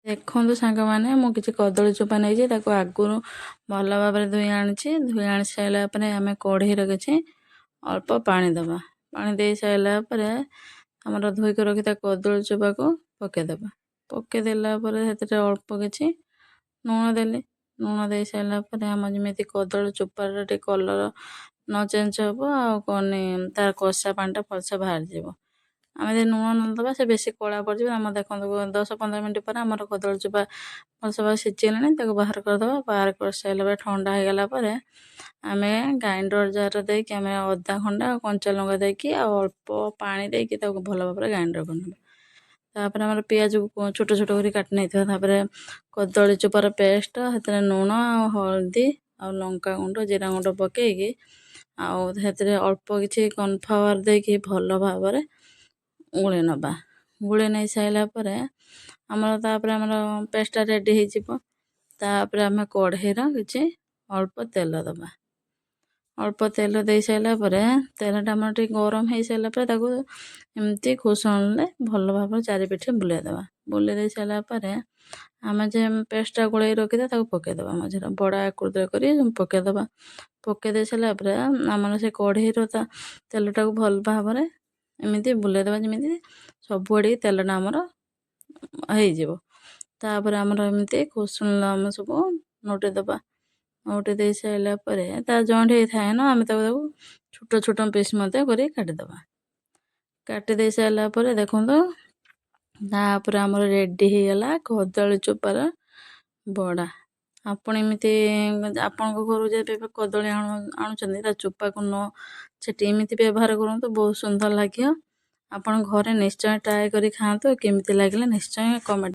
ଦେଖନ୍ତୁ ସାଙ୍ଗମାନେ, ମୁଁ କିଛି କଦଳୀ ଚୋପା ନେଇଛି, ତାକୁ ଆଗରୁ ଭଲ ଭାବରେ ଧୋଇ ଆଣିଛି। ଧୋଇ ଆଣି ସାରିଲା ପରେ ଆମେ କଢ଼େଇରେ କିଛି ଅଳ୍ପ ପାଣି ଦେବା। ପାଣି ଦେଇ ସାରିଲା ପରେ ଆମର ଧୋଇକି ରଖିଥିବା କଦଳୀ ଚୋପାକୁ ପକାଇଦେବା। ପକାଇ ଦେଲା ପରେ ସେଥିରେ ଅଳ୍ପ କିଛି ଲୁଣ ଦେଲି। ଲୁଣ ଦେଇ ସାରିଲା ପରେ ଆମର ଯେମିତି କଦଳୀ ଚୋପାର ଟିକେ କଲର୍ ନ ଚେଞ୍ଜ ହେବ, ଆଉ କ'ଣ ତାର କଷା ପାଣିଟା ଭଲସେ ବାହାରିଯିବ। ଆମେ ଯଦି ଲୁଣ ନ ଦେବା ସେ ବେଶୀ କଳା ପଡ଼ିଯିବ। ଆମର ଦେଖନ୍ତୁ 10-15 ମିନିଟ୍ ପରେ ଆମର କଦଳୀ ଚୋପା ଭଲସେ ସିଝିଗଲାଣି। ତାକୁ ବାହାର କରିଦେବା। ବାହାର କରିସାରିଲା ପରେ ଥଣ୍ଡା ହେଇଗଲା ପରେ ଆମେ ଗ୍ରାଇଣ୍ଡର ଜାର୍ ଦେଇକି ଆମେ ଅଦା ଖଣ୍ଡ ଆଉ କଞ୍ଚା ଲଙ୍କା ଦେଇକି ଆଉ ଅଳ୍ପ ପାଣି ଦେଇକି ତାକୁ ଭଲ ଭାବରେ ଗ୍ରାଇଣ୍ଡର କରିନେବା। ତାପରେ ଆମର ପିଆଜକୁ ଛୋଟ ଛୋଟ କରି କାଟି ନେଇଥିବା। ତାପରେ କଦଳୀ ଚୋପାର ପେଷ୍ଟ, ସେଥିରେ ଲୁଣ ଆଉ ହଳଦୀ ଆଉ ଲଙ୍କା ଗୁଣ୍ଡ, ଜିରା ଗୁଣ୍ଡ ପକାଇକି ଆଉ ସେଥିରେ ଅଳ୍ପ କିଛି କର୍ଣ୍ଣଫ୍ଲାୱାର ଦେଇକି ଭଲ ଭାବରେ ଗୋଳେଇ ନେବା। ଗୋଳେଇ ନେଇ ସାରିଲା ପରେ ତାପରେ ଆମର ପେଷ୍ଟଟା ରେଡ଼ି ହେଇଯିବ। ତାପରେ ଆମେ କଢ଼େଇର କିଛି ଅଳ୍ପ ତେଲ ଦେବା। ଅଳ୍ପ ତେଲ ଦେଇ ସାରିଲା ପରେ ତେଲଟା ଆମର ଟିକେ ଗରମ ହେଇସାରିଲା ପରେ ତାକୁ ଏମିତି ଖୁସଣରେ ଭଲ ଭାବରେ ଚାରିପିଠି ବୁଲେଇ ଦେବା। ବୁଲେଇ ଦେଇ ସାରିଲା ପରେ ଆମେ ଯେ ପେଷ୍ଟଟା ଗୋଳେଇ ରଖିଥିବା ତାକୁ ପକାଇଦେବା। ମଝିରେ ବଡ଼ ଆକୃତିରେ କରି ପକାଇଦେବା। ପକାଇ ଦେଇ ସାରିଲା ପରେ ଆମର ସେ କଢ଼େଇର ତେଲଟାକୁ ଭଲ ଭାବରେ ଏମିତି ବୁଲେଇ ଦେବା, ଯେମିତି ସବୁଆଡ଼ିକି ତେଲଟା ଆମର ହେଇଯିବ। ତାପରେ ଆମର ଏମିତି ଖୁସଣିଲା ଆମେ ସବୁ ନୋଟେଇ ଦେବା। ନୋଟେଇ ଦେଇ ସାରିଲା ପରେ ତା ଜଏଣ୍ଟ ହେଇଥାଏ ନା, ଆମେ ତାକୁ ଛୋଟ ଛୋଟ ପିସ୍ ମଧ୍ୟ କରି କାଟିଦେବା। କାଟି ଦେଇ ସାରିଲା ପରେ ଦେଖନ୍ତୁ, ତାପରେ ଆମର ରେଡ଼ି ହେଇଗଲା କଦଳୀ ଚୋପାର ବଡ଼ା। ଆପଣ ଏମିତି ଆପଣଙ୍କ ଘରୁ ଯେବେ କଦଳୀ ଆଣୁଛନ୍ତି ତା ଚୋପାକୁ ନ ଛେଟି ଏମିତି ବ୍ୟବହାର କରନ୍ତୁ, ବହୁତ ସୁନ୍ଦର ଲାଗିବ। ଆପଣ ଘରେ ନିଶ୍ଚୟ ଟ୍ରାଏ କରି ଖାଆନ୍ତୁ। କେମିତି ଲାଗିଲା ନିଶ୍ଚୟ କମେଣ୍ଟ